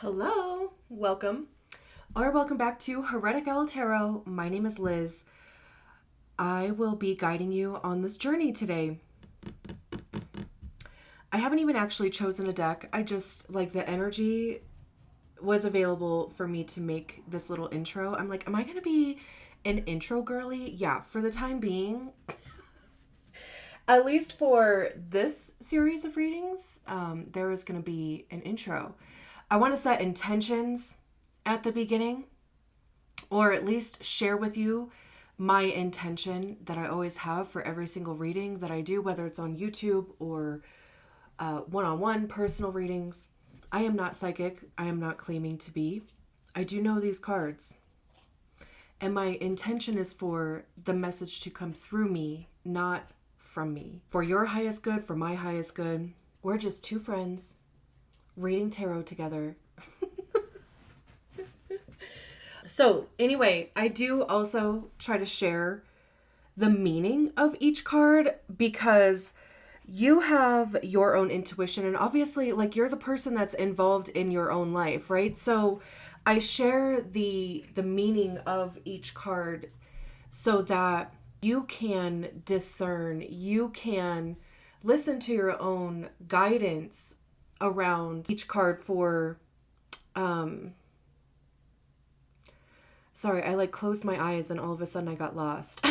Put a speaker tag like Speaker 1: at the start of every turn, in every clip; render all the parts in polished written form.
Speaker 1: Hello, welcome, or welcome back to Heretic Tarot. My name is Liz. I will be guiding you on this journey today. I haven't even actually chosen a deck. I just, the energy was available for me to make this little intro. I'm like, am I going to be an intro girly? Yeah, for the time being. At least for this series of readings, there is going to be an intro. I want to set intentions at the beginning, or at least share with you my intention that I always have for every single reading that I do, whether it's on YouTube or one-on-one personal readings. I am not psychic. I am not claiming to be. I do know these cards. And my intention is for the message to come through me, not from me. For your highest good, for my highest good. We're just two friends reading tarot together. So anyway, I do also try to share the meaning of each card because you have your own intuition, and obviously you're the person that's involved in your own life, right? So I share the meaning of each card so that you can discern, you can listen to your own guidance around each card for sorry, I closed my eyes and all of a sudden I got lost.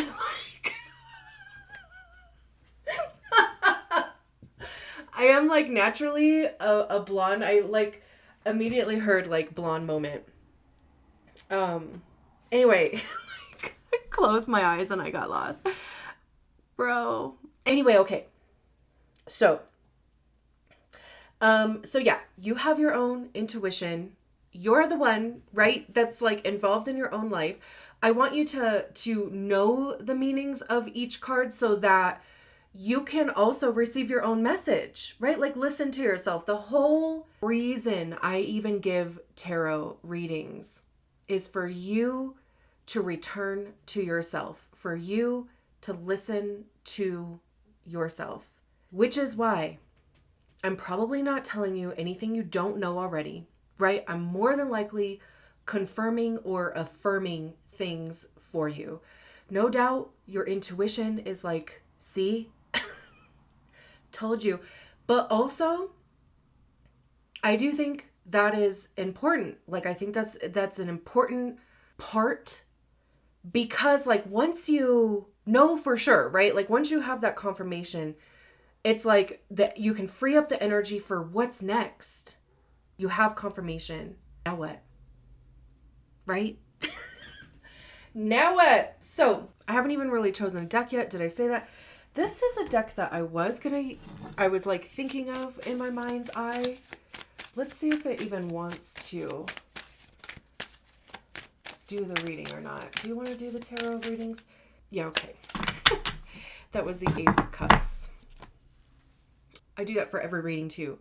Speaker 1: I am naturally a blonde. I immediately heard blonde moment. Anyway, I closed my eyes and I got lost. Bro. Anyway, okay. So yeah, you have your own intuition. You're the one, right, that's involved in your own life. I want you to know the meanings of each card so that you can also receive your own message, right? Listen to yourself. The whole reason I even give tarot readings is for you to return to yourself, for you to listen to yourself, which is why I'm probably not telling you anything you don't know already, right? I'm more than likely confirming or affirming things for you. No doubt your intuition is see, told you. But also, I do think that is important. I think that's an important part because once you know for sure, right? Once you have that confirmation, it's that you can free up the energy for what's next. You have confirmation. Now what? Right? Now what? So I haven't even really chosen a deck yet. Did I say that? This is a deck that I was thinking of in my mind's eye. Let's see if it even wants to do the reading or not. Do you want to do the tarot readings? Yeah, okay. That was the Ace of Cups. I do that for every reading too.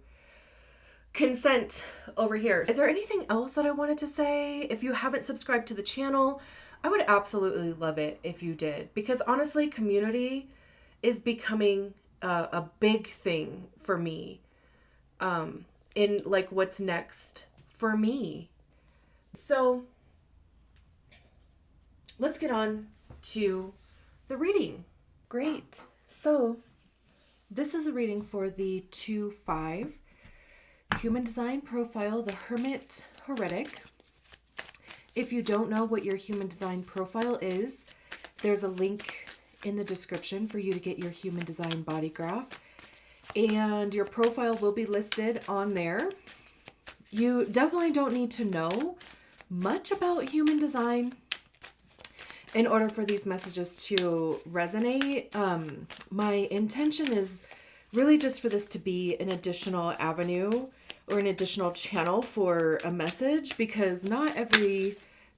Speaker 1: Consent over here. Is there anything else that I wanted to say? If you haven't subscribed to the channel, I would absolutely love it if you did, because honestly, community is becoming a big thing for me in what's next for me. So let's get on to the reading. Great. So this is a reading for the 2-5 Human Design Profile, the Hermit Heretic. If you don't know what your Human Design Profile is, there's a link in the description for you to get your Human Design Body Graph. And your profile will be listed on there. You definitely don't need to know much about human design in order for these messages to resonate. My intention is really just for this to be an additional avenue or an additional channel for a message, because not every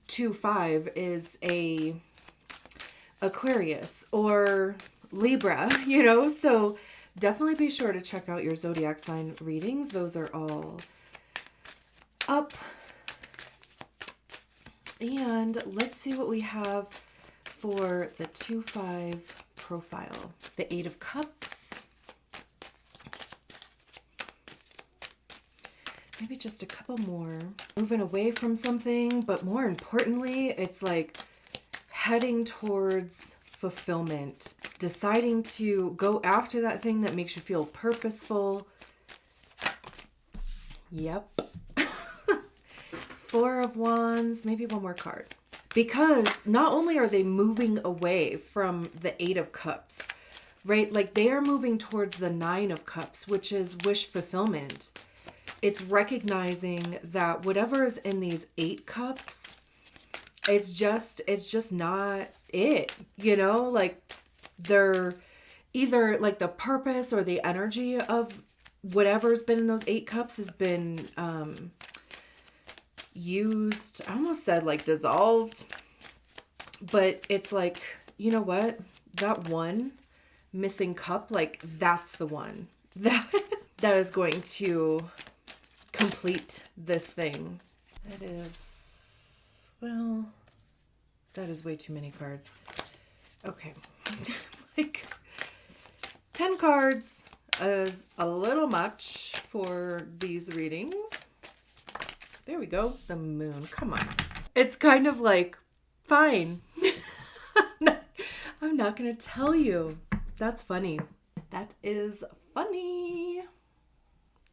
Speaker 1: 2-5 is a Aquarius or Libra, so definitely be sure to check out your zodiac sign readings. Those are all up. And let's see what we have for the 2-5 profile. The 8 of Cups, maybe just a couple more. Moving away from something, but more importantly, it's like heading towards fulfillment, deciding to go after that thing that makes you feel purposeful. Yep. Four of Wands, maybe one more card. Because not only are they moving away from the Eight of Cups, right? Like they are moving towards the Nine of Cups, which is wish fulfillment. It's recognizing that whatever is in these 8 cups, it's just not it, you know? Like they're either like the purpose or the energy of whatever's been in those 8 cups has been used. I almost said like dissolved, but it's like, you know what? That one missing cup, like that's the one that is going to complete this thing. That is, well, that is way too many cards. Okay. Like 10 cards is a little much for these readings. There we go. The moon. Come on. It's kind of like, fine. I'm not going to tell you. That's funny. That is funny.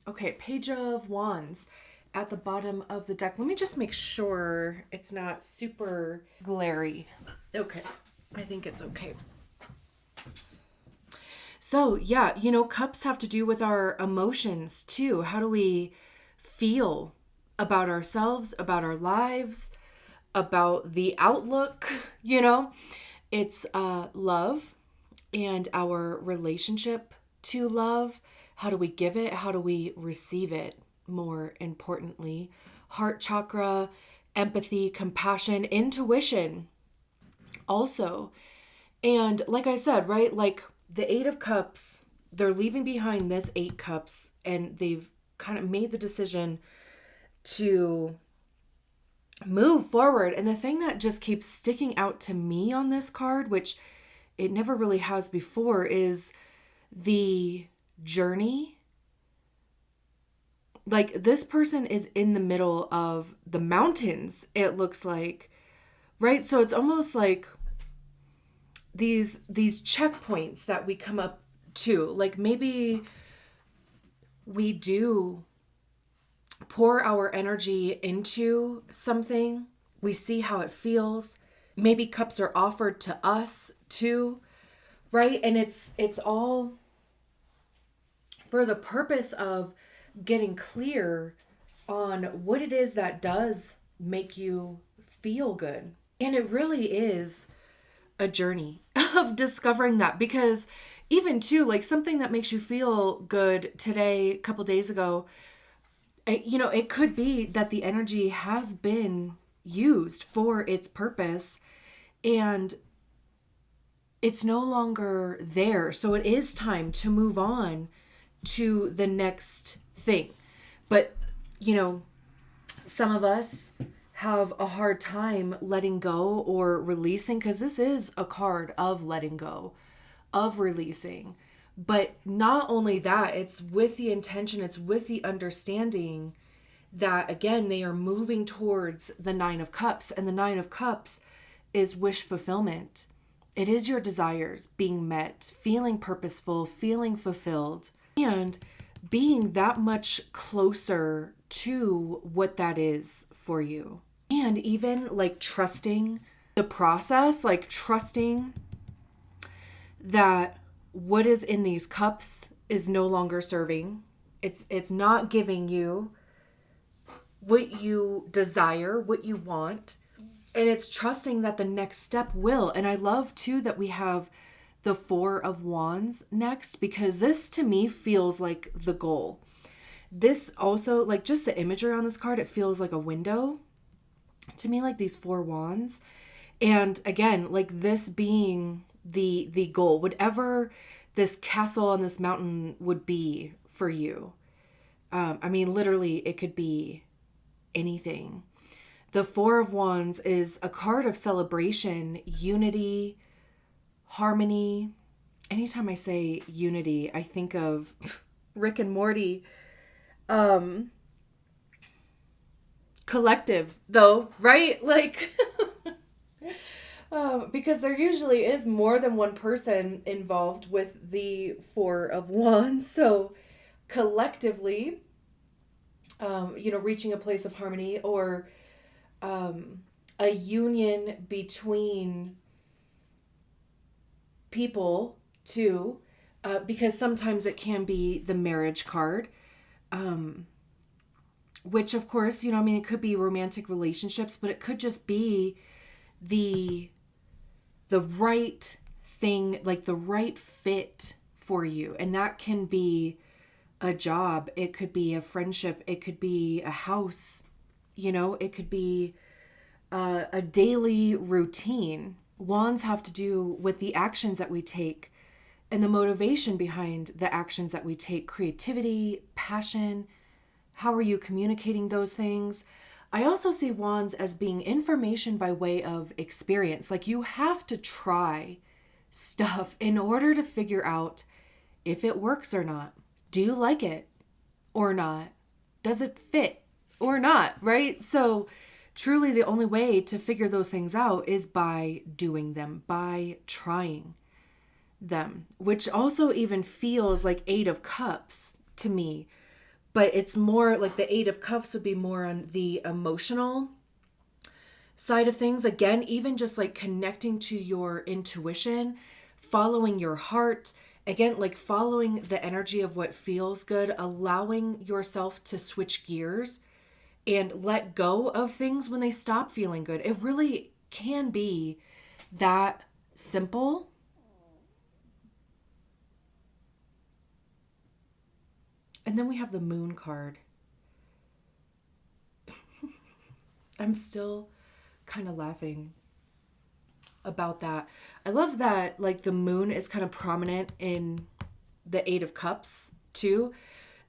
Speaker 1: Okay, Page of Wands at the bottom of the deck. Let me just make sure it's not super glary. Okay, I think it's okay. So yeah, you know, cups have to do with our emotions too. How do we feel about ourselves, about our lives, about the outlook, you know? It's love and our relationship to love. How do we give it? How do we receive it? More importantly, heart chakra, empathy, compassion, intuition also. And like I said, right, like the 8 of Cups, they're leaving behind this 8 cups and they've kind of made the decision to move forward. And the thing that just keeps sticking out to me on this card, which it never really has before, is the journey. Like this person is in the middle of the mountains, it looks like, right? So it's almost like these checkpoints that we come up to, like maybe we do pour our energy into something, we see how it feels, maybe cups are offered to us too, right? And it's all for the purpose of getting clear on what it is that does make you feel good. And it really is a journey of discovering that, because even too, like something that makes you feel good today, a couple days ago, you know, it could be that the energy has been used for its purpose and it's no longer there. So it is time to move on to the next thing. But, you know, some of us have a hard time letting go or releasing, because this is a card of letting go, of releasing. But not only that, it's with the intention, it's with the understanding that, again, they are moving towards the 9 of Cups. And the 9 of Cups is wish fulfillment. It is your desires being met, feeling purposeful, feeling fulfilled, and being that much closer to what that is for you. And even like trusting the process, like trusting that what is in these cups is no longer serving. It's not giving you what you desire, what you want. And it's trusting that the next step will. And I love too that we have the 4 of Wands next, because this to me feels like the goal. This also, like just the imagery on this card, it feels like a window to me, like these 4 wands. And again, like this being the goal, whatever this castle on this mountain would be for you. I mean, literally it could be anything. The 4 of Wands is a card of celebration, unity, harmony. Anytime I say unity, I think of Rick and Morty. collective though, right? Like, because there usually is more than one person involved with the Four of Wands. So collectively, reaching a place of harmony, or a union between people too, because sometimes it can be the marriage card, which of course, it could be romantic relationships, but it could just be the right thing, like the right fit for you. And that can be a job, it could be a friendship, it could be a house, it could be a daily routine. Wands have to do with the actions that we take and the motivation behind the actions that we take. Creativity, passion, how are you communicating those things? I also see wands as being information by way of experience. Like, you have to try stuff in order to figure out if it works or not. Do you like it or not? Does it fit or not, right? So truly the only way to figure those things out is by doing them, by trying them, which also even feels like Eight of Cups to me. But it's more like the Eight of Cups would be more on the emotional side of things. Again, even just like connecting to your intuition, following your heart. Again, like following the energy of what feels good, allowing yourself to switch gears and let go of things when they stop feeling good. It really can be that simple. And then we have the Moon card. I'm still kind of laughing about that. I love that like the moon is kind of prominent in the Eight of Cups too.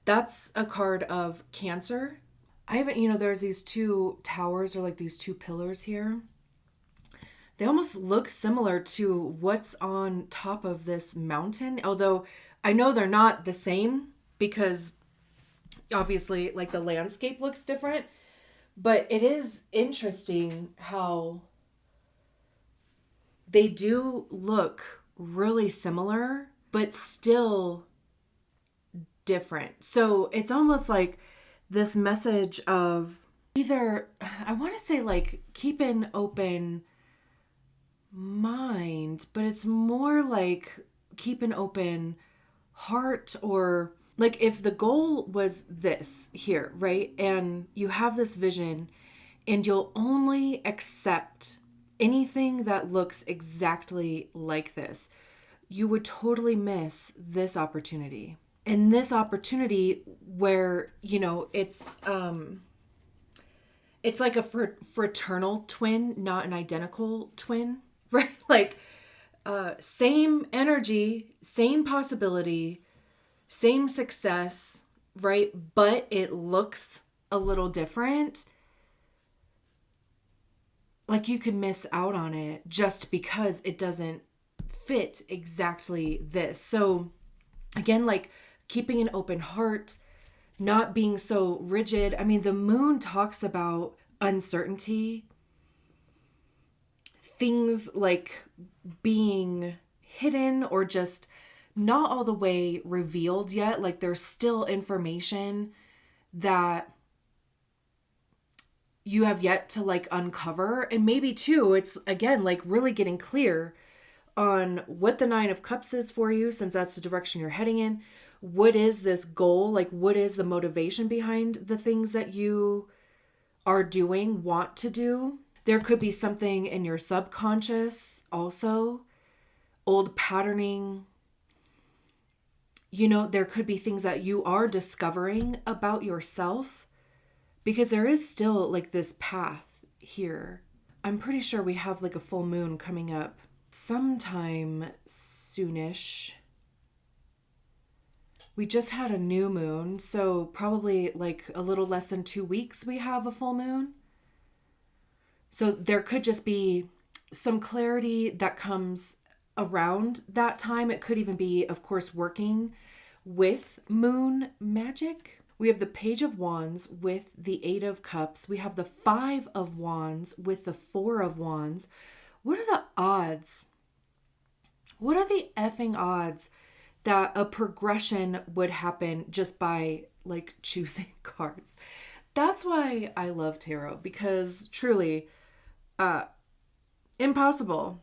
Speaker 1: That's a card of Cancer. I haven't, there's these two towers, or like these two pillars here. They almost look similar to what's on top of this mountain, although I know they're not the same because obviously like the landscape looks different. But it is interesting how they do look really similar, but still different. So it's almost like this message of either, I want to say like keep an open mind, but it's more like keep an open heart, or like if the goal was this here, right? And you have this vision and you'll only accept anything that looks exactly like this, you would totally miss this opportunity. And this opportunity where, it's like a fraternal twin, not an identical twin, right? Like same energy, same possibility, same success, right? But it looks a little different. Like you could miss out on it just because it doesn't fit exactly this. So again, like keeping an open heart, not being so rigid. I mean, the moon talks about uncertainty, things like being hidden or just not all the way revealed yet. Like there's still information that you have yet to like uncover. And maybe too, it's again, like really getting clear on what the Nine of Cups is for you, since that's the direction you're heading in. What is this goal? Like what is the motivation behind the things that you are doing, want to do? There could be something in your subconscious also, old patterning. There could be things that you are discovering about yourself, because there is still like this path here. I'm pretty sure we have like a full moon coming up sometime soonish. We just had a new moon, so probably like a little less than 2 weeks we have a full moon. So there could just be some clarity that comes around that time. It could even be, of course, working with moon magic. We have the Page of Wands with the Eight of Cups. We have the Five of Wands with the Four of Wands. What are the odds? What are the effing odds that a progression would happen just by like choosing cards? That's why I love tarot, because truly, impossible.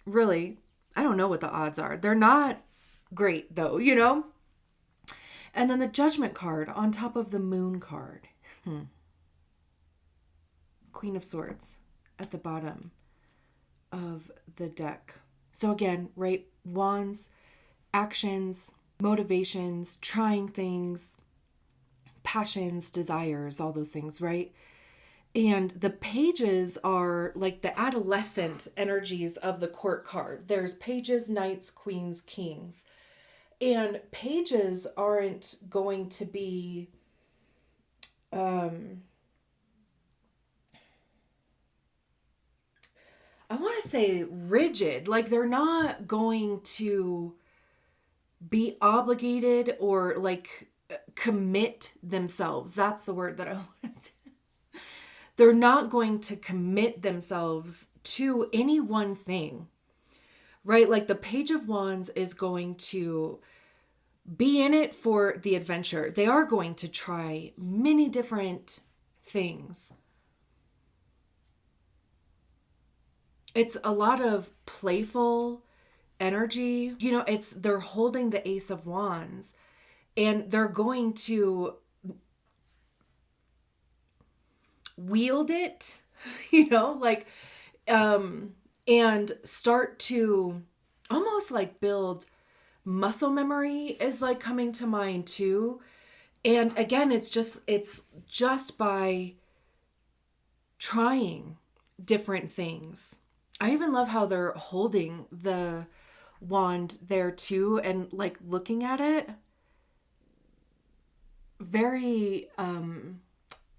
Speaker 1: Really, I don't know what the odds are. They're not great though, you know? And then the Judgment card on top of the Moon card. Queen of Swords at the bottom of the deck. So again, right? Wands, actions, motivations, trying things, passions, desires, all those things, right? And the pages are like the adolescent energies of the Court card. There's pages, knights, queens, kings. And pages aren't going to be I want to say rigid. Like they're not going to be obligated or like commit themselves. That's the word that I want. They're not going to commit themselves to any one thing, right? Like the Page of Wands is going to be in it for the adventure. They are going to try many different things. It's a lot of playful energy. You know, they're holding the Ace of Wands and they're going to wield it, you know, like, and start to almost like build muscle memory is like coming to mind too. And again, it's just by trying different things. I even love how they're holding the wand there too and like looking at it. Very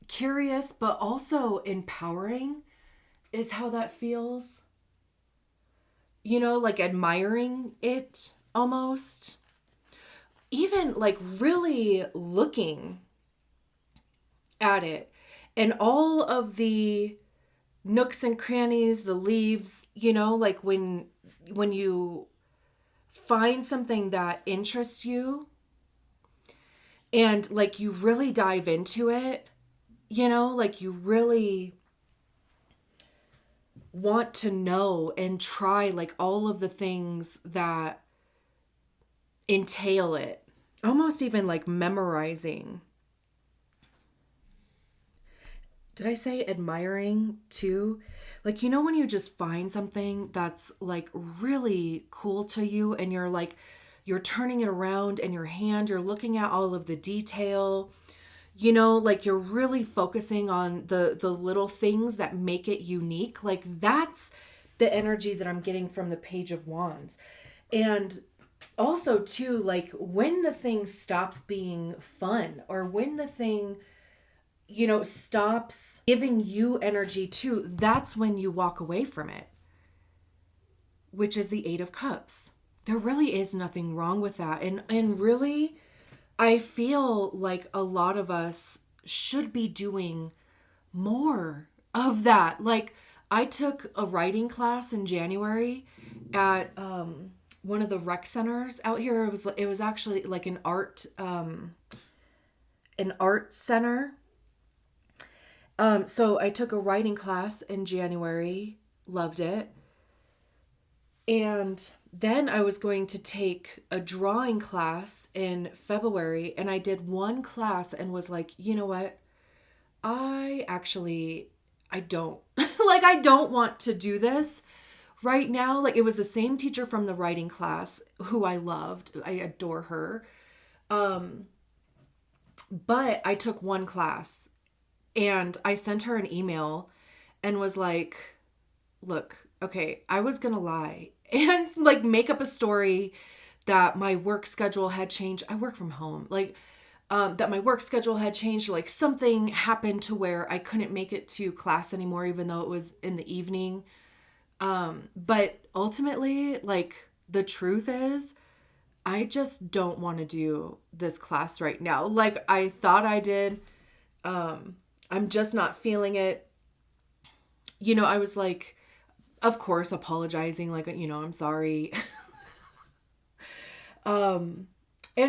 Speaker 1: curious, but also empowering is how that feels. You know, like admiring it almost. Even like really looking at it and all of the nooks and crannies, the leaves, you know, like when you find something that interests you and like you really dive into it, you know, like you really want to know and try like all of the things that entail it. Almost even like memorizing. Did I say admiring too? Like, you know, when you just find something that's like really cool to you and you're turning it around in your hand, you're looking at all of the detail, you know, like you're really focusing on the little things that make it unique. Like that's the energy that I'm getting from the Page of Wands. And also too, like when the thing stops being fun or when the thing, you know, stops giving you energy too, that's when you walk away from it, which is the Eight of Cups. There really is nothing wrong with that. And really, I feel like a lot of us should be doing more of that. Like I took a writing class in January at one of the rec centers out here. It was actually like an art center. So I took a writing class in January, loved it. And then I was going to take a drawing class in February, and I did one class and was like, you know what? I don't like, I don't want to do this right now. Like it was the same teacher from the writing class who I loved. I adore her. But I took one class and I sent her an email and was like, look, okay, I was going to lie and like make up a story that my work schedule had changed. I work from home. Like, that my work schedule had changed, like something happened to where I couldn't make it to class anymore, even though it was in the evening. But ultimately, like the truth is I just don't want to do this class right now. Like I thought I did. I'm just not feeling it. I was like, of course, apologizing, like, I'm sorry. And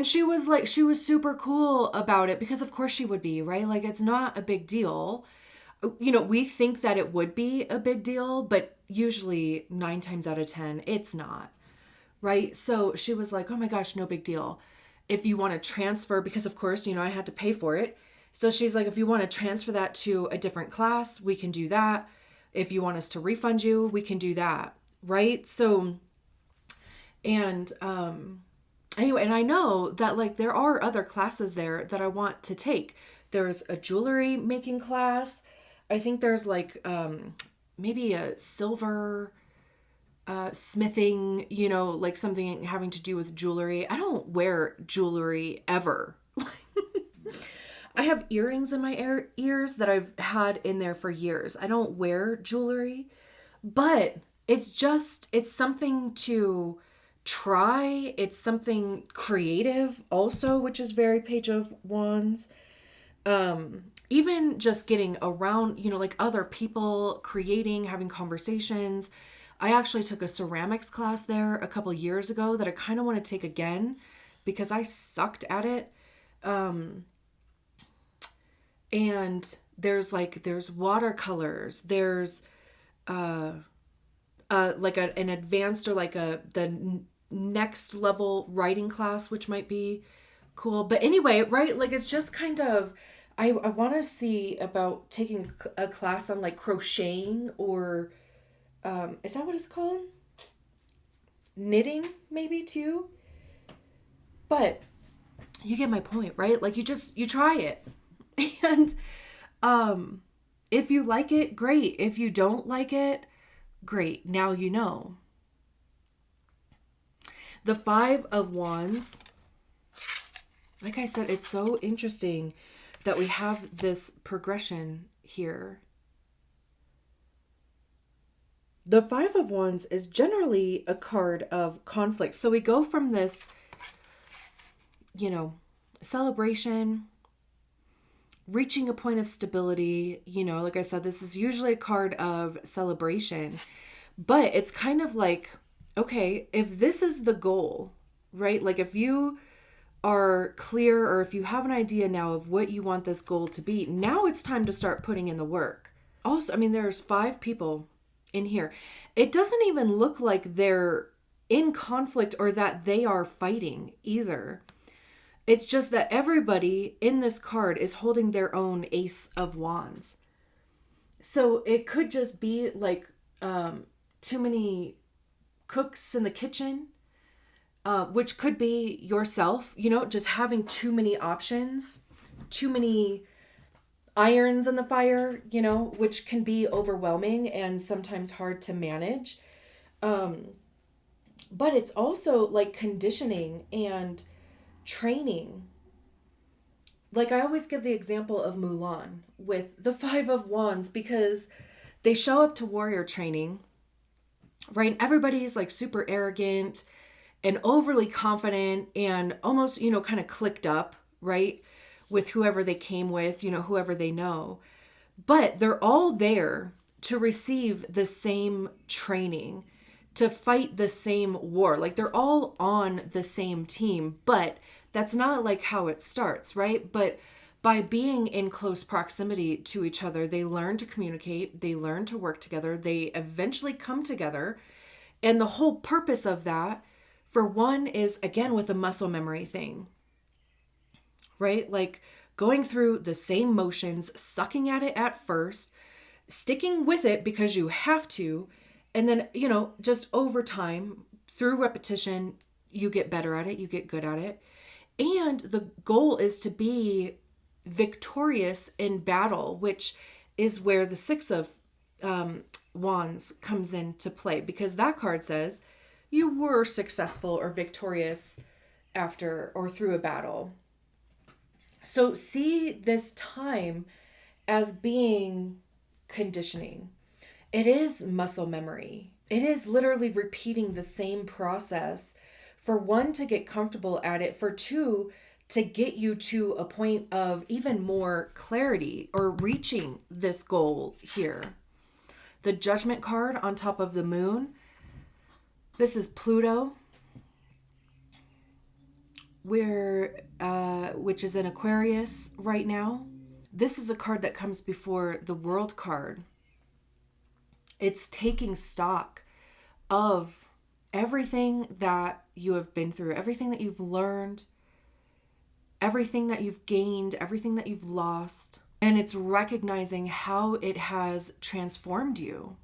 Speaker 1: she was super cool about it because of course she would be, right? Like it's not a big deal. We think that it would be a big deal, but usually 9 times out of 10, it's not. Right? So she was like, oh my gosh, no big deal. If you want to transfer, because of course, I had to pay for it. So she's like, if you want to transfer that to a different class, we can do that. If you want us to refund you, we can do that. Right? So, and, anyway, and I know that like there are other classes there that I want to take. There's a jewelry making class. I think there's like, maybe a silver, smithing, like something having to do with jewelry. I don't wear jewelry ever. I have earrings in my ears that I've had in there for years. I don't wear jewelry, but it's something to try. It's something creative also, which is very Page of Wands. Even just getting around, like other people, creating, having conversations. I actually took a ceramics class there a couple years ago that I kind of want to take again because I sucked at it. And there's watercolors, there's like an advanced or like the next level writing class, which might be cool. But anyway, right? Like it's just kind of, I want to see about taking a class on like crocheting or, is that what it's called? Knitting maybe too. But you get my point, right? Like you try it. And if you like it, great. If you don't like it, great. Now you know. The 5 of Wands, like I said, it's so interesting that we have this progression here. The 5 of Wands is generally a card of conflict. So we go from this, celebration, reaching a point of stability. Like I said, this is usually a card of celebration, but it's kind of like, okay, if this is the goal, right? Like if you are clear or if you have an idea now of what you want this goal to be, now it's time to start putting in the work. Also, there's 5 people in here. It doesn't even look like they're in conflict or that they are fighting either. It's just that everybody in this card is holding their own Ace of Wands. So it could just be like too many cooks in the kitchen, which could be yourself, just having too many options, too many irons in the fire, which can be overwhelming and sometimes hard to manage. But it's also like conditioning and training. Like I always give the example of Mulan with the 5 of Wands because they show up to warrior training, right? Everybody's like super arrogant and overly confident and almost, kind of clicked up, right? With whoever they came with, whoever they know. But they're all there to receive the same training, to fight the same war. Like they're all on the same team, but that's not like how it starts, right? But by being in close proximity to each other, they learn to communicate, they learn to work together, they eventually come together. And the whole purpose of that, for one, is again with the muscle memory thing, right? Like going through the same motions, sucking at it at first, sticking with it because you have to, and then, just over time, through repetition, you get better at it, you get good at it. And the goal is to be victorious in battle, which is where the 6 of Wands comes into play, because that card says you were successful or victorious after or through a battle. So see this time as being conditioning. It is muscle memory. It is literally repeating the same process For one, to get comfortable at it. For two, to get you to a point of even more clarity or reaching this goal here. The Judgment card on top of the moon. This is Pluto, which is in Aquarius right now. This is a card that comes before the World card. It's taking stock of everything that you have been through, everything that you've learned, everything that you've gained, everything that you've lost. And it's recognizing how it has transformed you.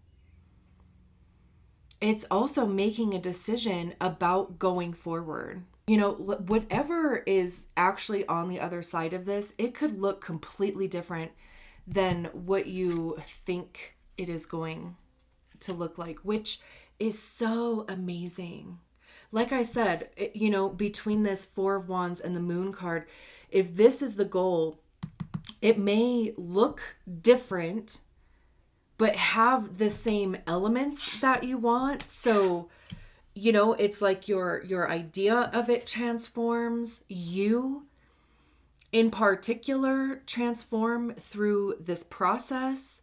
Speaker 1: It's also making a decision about going forward. You know, whatever is actually on the other side of this, it could look completely different than what you think it is going to look like, which is so amazing. Like I said, you know, between this Four of Wands and the Moon card, if this is the goal, it may look different, but have the same elements that you want. So, you know, it's like your idea of it transforms. You, in particular, transform through this process,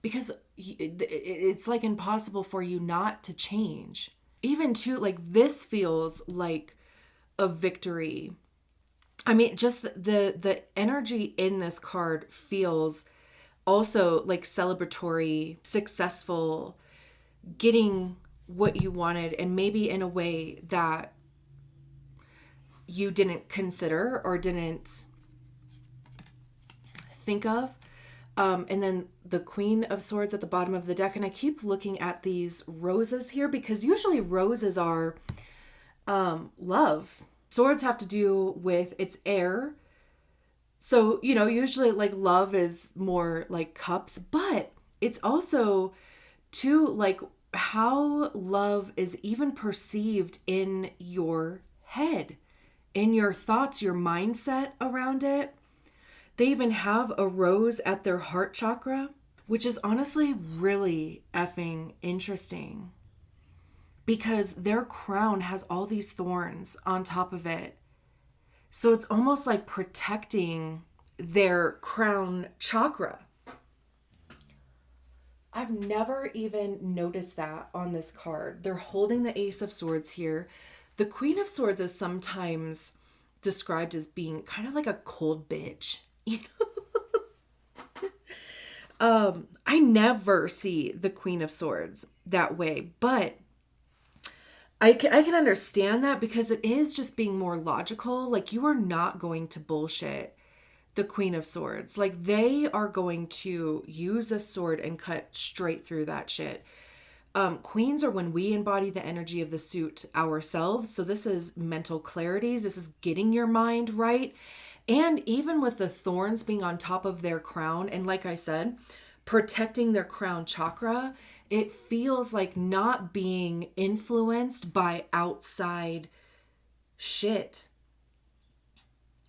Speaker 1: because it's like impossible for you not to change. Even too, like, this feels like a victory. I mean, just the energy in this card feels also like celebratory, successful, getting what you wanted, and maybe in a way that you didn't consider or didn't think of. And then the Queen of Swords at the bottom of the deck. And I keep looking at these roses here, because usually roses are love. Swords have to do with its air. So, you know, usually like love is more like cups, but it's also too like how love is even perceived in your head, in your thoughts, your mindset around it. They even have a rose at their heart chakra, which is honestly really effing interesting, because their crown has all these thorns on top of it. So it's almost like protecting their crown chakra. I've never even noticed that on this card. They're holding the Ace of Swords here. The Queen of Swords is sometimes described as being kind of like a cold bitch. You know? I never see the Queen of Swords that way, but I can understand that, because it is just being more logical. Like, you are not going to bullshit the Queen of Swords. Like, they are going to use a sword and cut straight through that shit. Queens are when we embody the energy of the suit ourselves. So this is mental clarity. This is getting your mind right. And even with the thorns being on top of their crown, and like I said, protecting their crown chakra, it feels like not being influenced by outside shit.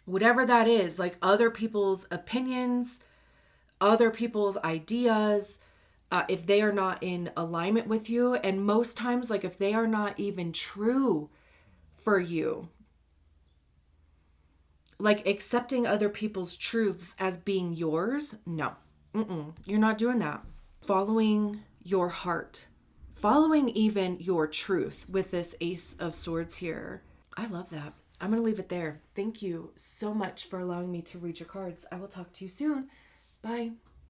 Speaker 1: Whatever that is, like other people's opinions, other people's ideas, if they are not in alignment with you, and most times, like if they are not even true for you, like accepting other people's truths as being yours, no. You're not doing that. Following your heart, following even your truth with this Ace of Swords here. I love that. I'm going to leave it there. Thank you so much for allowing me to read your cards. I will talk to you soon. Bye.